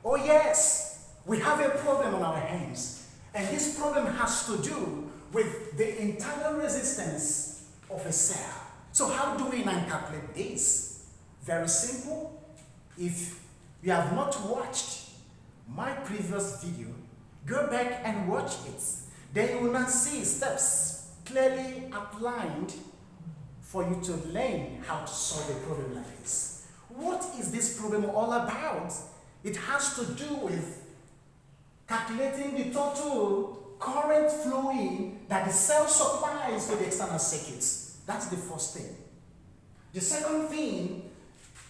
Oh yes, we have a problem on our hands. And this problem has to do with the internal resistance of a cell. So how do we now calculate this? Very simple. If you have not watched my previous video, go back and watch it. Then you will now see steps clearly outlined for you to learn how to solve a problem like this. What is this problem all about? It has to do with calculating the total current flowing that the cell supplies to the external circuits. That's the first thing. The second thing,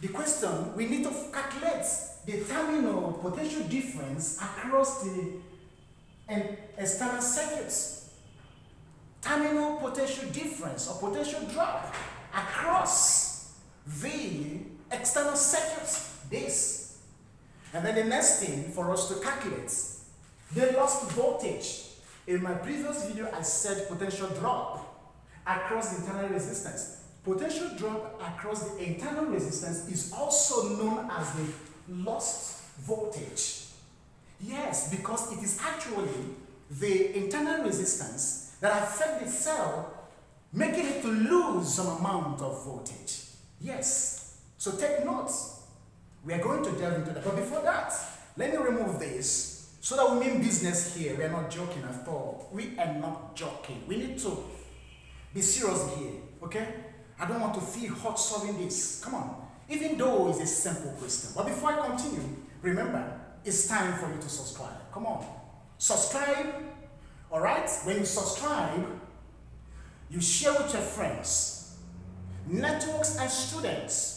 the question, we need to calculate the terminal potential difference across the external circuits. Terminal potential difference or potential drop across the external circuits. This. And then the next thing for us to calculate, the lost voltage. In my previous video, I said potential drop across the internal resistance. Potential drop across the internal resistance is also known as the lost voltage. Yes, because it is actually the internal resistance that affects the cell, making it to lose some amount of voltage. Yes, so take notes. We are going to delve into that. But before that, let me remove this so that we mean business here. We are not joking at all. We are not joking. We need to be serious here, okay? I don't want to feel hot solving this. Come on. Even though it's a simple question. But before I continue, remember, it's time for you to subscribe. Come on. Subscribe. All right? When you subscribe, you share with your friends, networks, and students.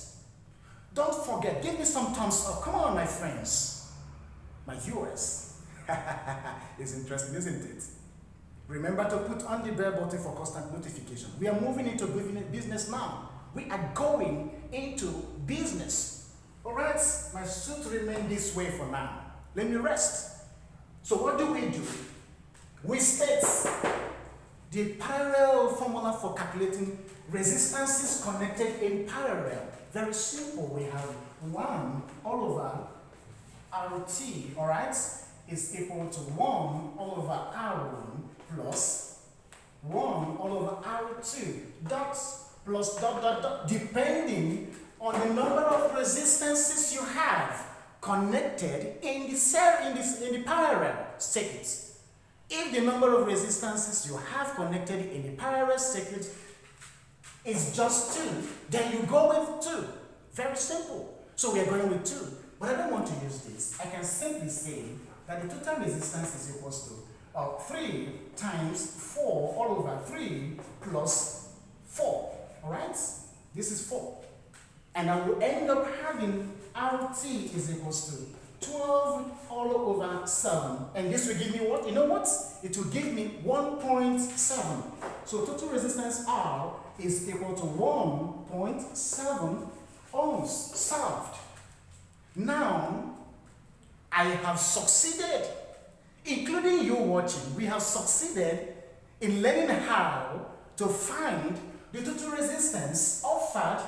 Don't forget, give me some thumbs up. Come on, my friends, my viewers. It's interesting, isn't it? Remember to put on the bell button for constant notification. We are moving into business now. We are going into business. All right? My suit remain this way for now. Let me rest. So what do? We state the parallel formula for calculating resistances connected in parallel. Very simple. We have 1 all over RT, all right, is equal to 1 all over R1 plus 1 all over R2 dot plus dot, depending on the number of resistances you have connected in the parallel circuit. If the number of resistances you have connected in the parallel circuit is just 2, then you go with 2. Very simple. So we are going with 2. But I don't want to use this. I can simply say that the total resistance is equal to 3 times 4 all over 3 plus 4. Alright? This is 4. And I will end up having RT is equal to 12 all over 7. And this will give me what? You know what? It will give me 1.7. So total resistance R is equal to 1.7 ohms solved. Now, I have succeeded, including you watching, we have succeeded in learning how to find the total resistance offered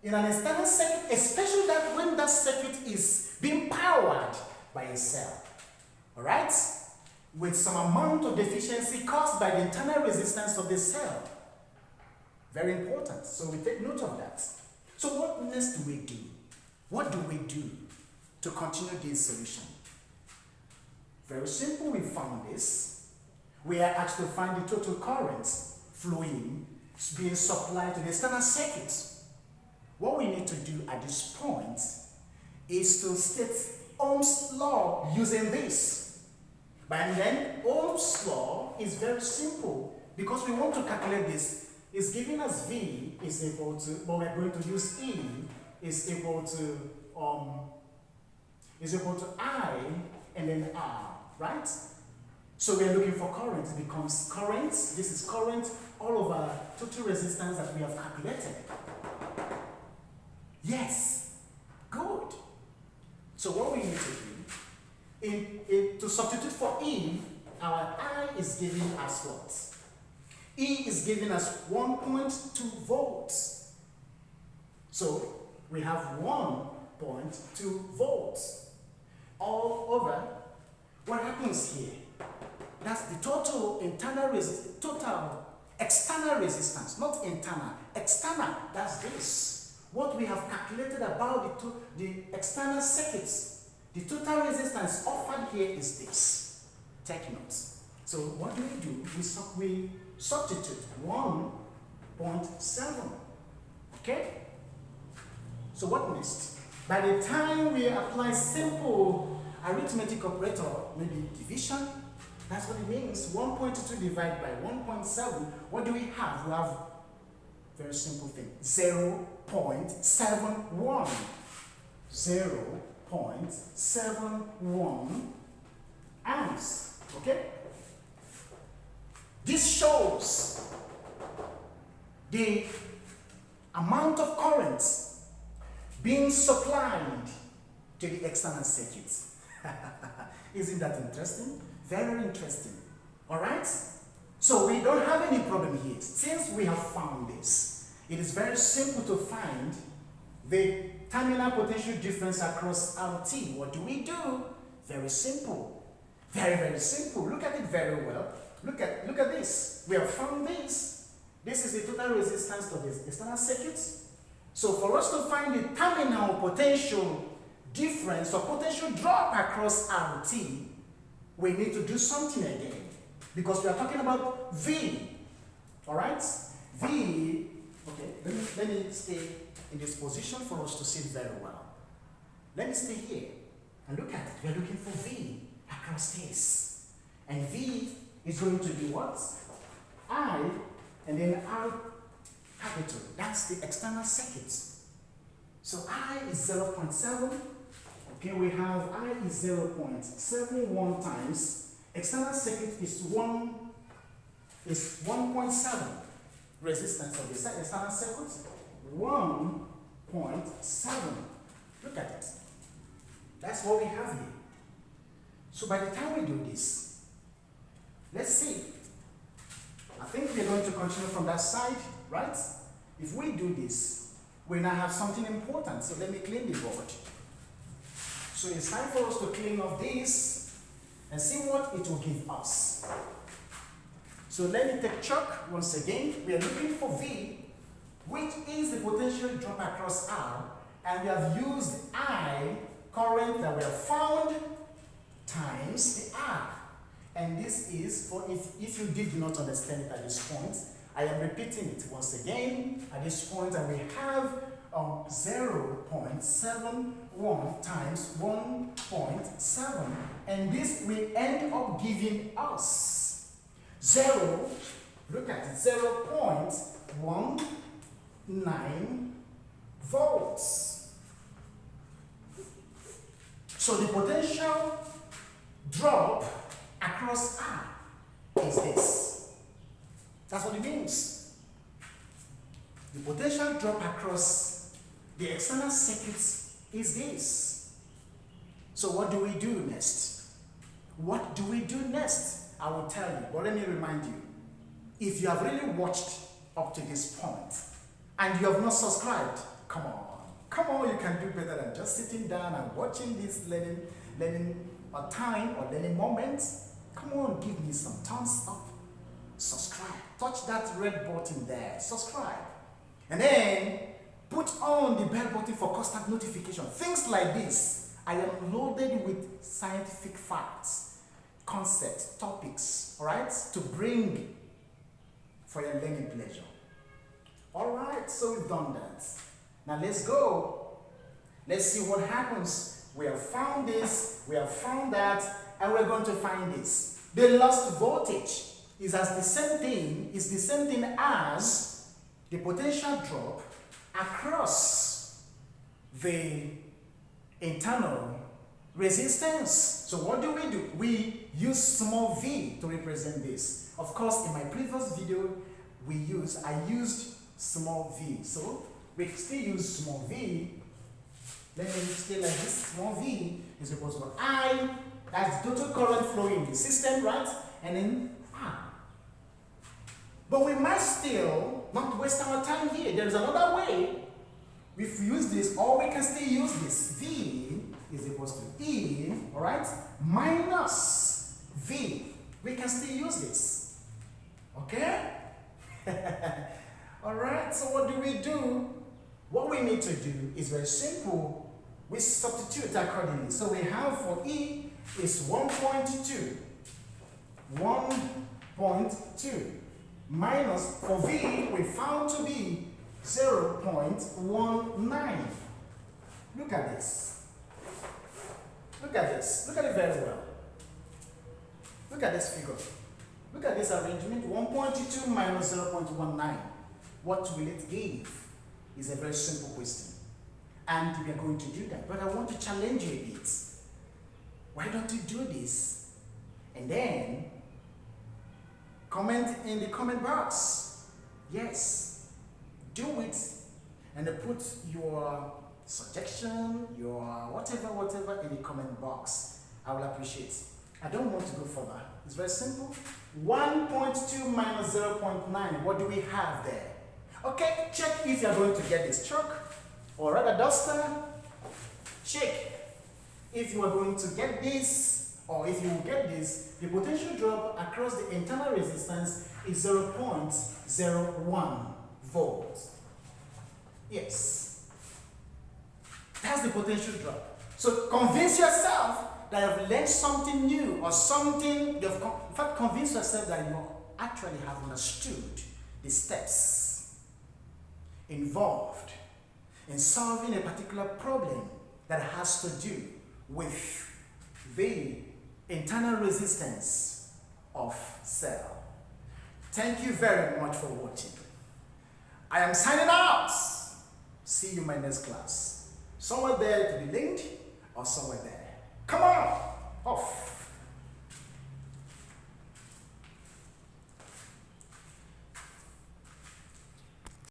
in an external circuit, especially that when that circuit is being powered by a cell. All right? With some amount of deficiency caused by the internal resistance of the cell. Very important. So we take note of that. So what next do we do? What do we do to continue this solution? Very simple. We found this. We are asked to find the total current flowing being supplied to the external circuit. What we need to do at this point is to state Ohm's law using this. And then Ohm's law is very simple because we want to calculate this. It's giving us V is equal to, but we're going to use E is equal to I and then R, right? So we're looking for current. It becomes current. This is current all over total resistance that we have calculated. Yes, good. So what we need to do, to substitute for E, our I is giving us what? E is giving us 1.2 volts. So we have 1.2 volts. is here. That's the total total external resistance, not internal. External, that's this. What we have calculated about the external circuits, the total resistance offered here is this. Take notes. So what do? We substitute 1.7. Okay? So what next? By the time we apply simple arithmetic operator, maybe division, that's what it means. 1.2 divided by 1.7. What do we have? We have very simple thing. 0.71. 0.71 amps. Okay? This shows the amount of current being supplied to the external circuits. Isn't that interesting? Very interesting. Alright? So we don't have any problem here. Since we have found this, it is very simple to find the terminal potential difference across RT. What do? Very simple. Very, very simple. Look at it very well. Look at this. We have found this. This is the total resistance of the external circuits. So for us to find the terminal potential difference or potential drop across RT, we need to do something again. Because we are talking about V. Alright? V, okay, let me stay in this position for us to see it very well. Let me stay here and look at it. We are looking for V across this. And V is going to be what? I and then R capital. That's the external circuits. So I is 0.7. Okay, we have I is 0.71 times. External circuit is 1.7. Resistance of the external circuit 1.7. Look at it. That's what we have here. So by the time we do this, let's see. I think we're going to continue from that side, right? If we do this, we now have something important. So let me clean the board. So it's time for us to clean off this and see what it will give us. So let me take chalk once again. We are looking for V, which is the potential drop across R, and we have used I, current that we have found, times the R. And this is for if you did not understand it at this point, I am repeating it once again at this point, and we have 0.71 times 1.7, and this will end up giving us look at it, 0.19 volts. So the potential drop across R is this. That's what it means. The potential drop across the external circuits is this. So what do we do next? What do we do next? I will tell you, but let me remind you. If you have really watched up to this point and you have not subscribed, come on, you can do better than just sitting down and watching this learning time or learning moments. Come on, give me some thumbs up. Subscribe. Touch that red button there. Subscribe. And then put on the bell button for constant notification. Things like this. I am loaded with scientific facts, concepts, topics, alright, to bring for your learning pleasure. Alright, so we've done that. Now let's go. Let's see what happens. We have found this, we have found that, and we're going to find this. The lost voltage is the same thing as the potential drop across the internal resistance. So what do? We use small v to represent this. Of course, in my previous video, I used small v. So we still use small v. Let me stay like this. Small v is equal to I. That's the total current flowing in the system, right? And then R. But we might still not waste our time here. There is another way. If we use this, or we can still use this. V is equal to E, all right, minus V, we can still use this. Okay? Alright, so what do we do? What we need to do is very simple. We substitute accordingly. So we have for E is 1.2. 1.2 minus for V we found to be 0.19. Look at this. Look at this. Look at it very well. Look at this figure. Look at this arrangement. 1.2 minus 0.19. What will it give? Is a very simple question. And we are going to do that. But I want to challenge you a bit. Why don't you do this? And then comment in the comment box. Yes, do it. And put your suggestion, your whatever in the comment box. I will appreciate it. I don't want to go further. It's very simple. 1.2 minus 0.9. What do we have there? Okay, check if you're going to get this chalk or rather duster. Check if you are going to get this, or if you will get this. The potential drop across the internal resistance is 0.01 volts. Yes, that's the potential drop. So convince yourself that you've learned something new, or something, in fact, convince yourself that you actually have understood the steps involved in solving a particular problem that has to do with the internal resistance of cell. Thank you very much for watching. I am signing out. See you in my next class. Somewhere there to be linked or somewhere there. Come on, off.